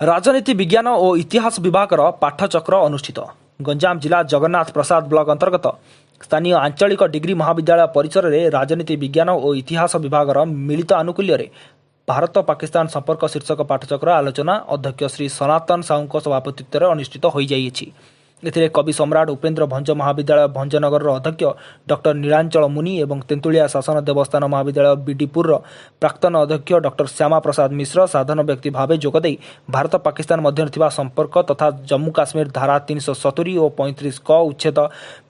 राजनीति विज्ञान और इतिहास विभाग पाठचक्र अनुष्ठित। गंजाम जिला जगन्नाथ प्रसाद ब्लॉक अंतर्गत स्थानीय आंचलिक डिग्री महाविद्यालय परिसर में राजनीति विज्ञान और इतिहास विभाग मिलित आनुकूल्य भारत पाकिस्तान संपर्क शीर्षक पाठचक्र आलोचना अध्यक्ष श्री सनातन साहू सभापतित्व अनुष्ठित हो जाइए। एथिरे कवि सम्राट उपेन्द्र भंज महाविद्यालय भंजनगर अध्यक्ष डॉक्टर नीलांचल मुनि एवं तेंतुलिया शासन देवस्थान महाविद्यालय बीडीपुर प्राक्तन अध्यक्ष डॉक्टर श्यामा प्रसाद मिश्र साधारण व्यक्ति भाव जोगदे भारत पाकिस्तान मध्य संपर्क तथा जम्मू काश्मीर धारा 370 और 35 क उच्छेद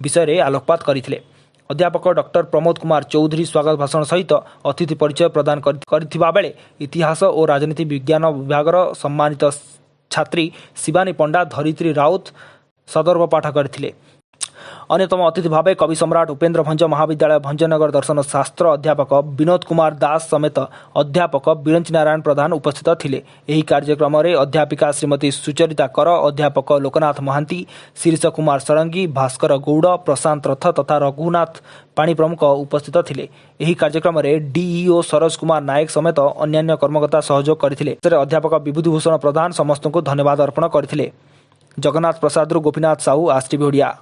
विषय आलोकपात करथिले। अध्यापक डॉक्टर प्रमोद कुमार चौधरी स्वागत भाषण सहित अतिथि परिचय प्रदान करथिबा बेले इतिहास और राजनीति विज्ञान विभाग सम्मानित छात्री शिवानी पंडा धरित्री राउत सदर्भ पाठ करथिले। अन्यतम अतिथि भावे कवि सम्राट उपेन्द्र भंज महाविद्यालय भंजनगर दर्शन शास्त्र अध्यापक विनोद कुमार दास समेत अध्यापक विरंच नारायण प्रधान उपस्थित थिले। एही कार्यक्रम में अध्यापिका श्रीमती सुचरिता कर, अध्यापक लोकनाथ महांती, शीर्ष कुमार षडंगी, भास्कर गौड़, प्रशांत रथ तथा रघुनाथ पाणी प्रमुख उपस्थित थिले। एही कार्यक्रम में डीईओ सरोज कुमार नायक समेत अन्यान्य कर्मकर्ता सहयोग करथिले। अध्यापक विभूतिभूषण प्रधान समस्त को धन्यवाद अर्पण करथिले। जगन्नाथ प्रसाद गोपीनाथ साहू, आरटीवी ओडिया।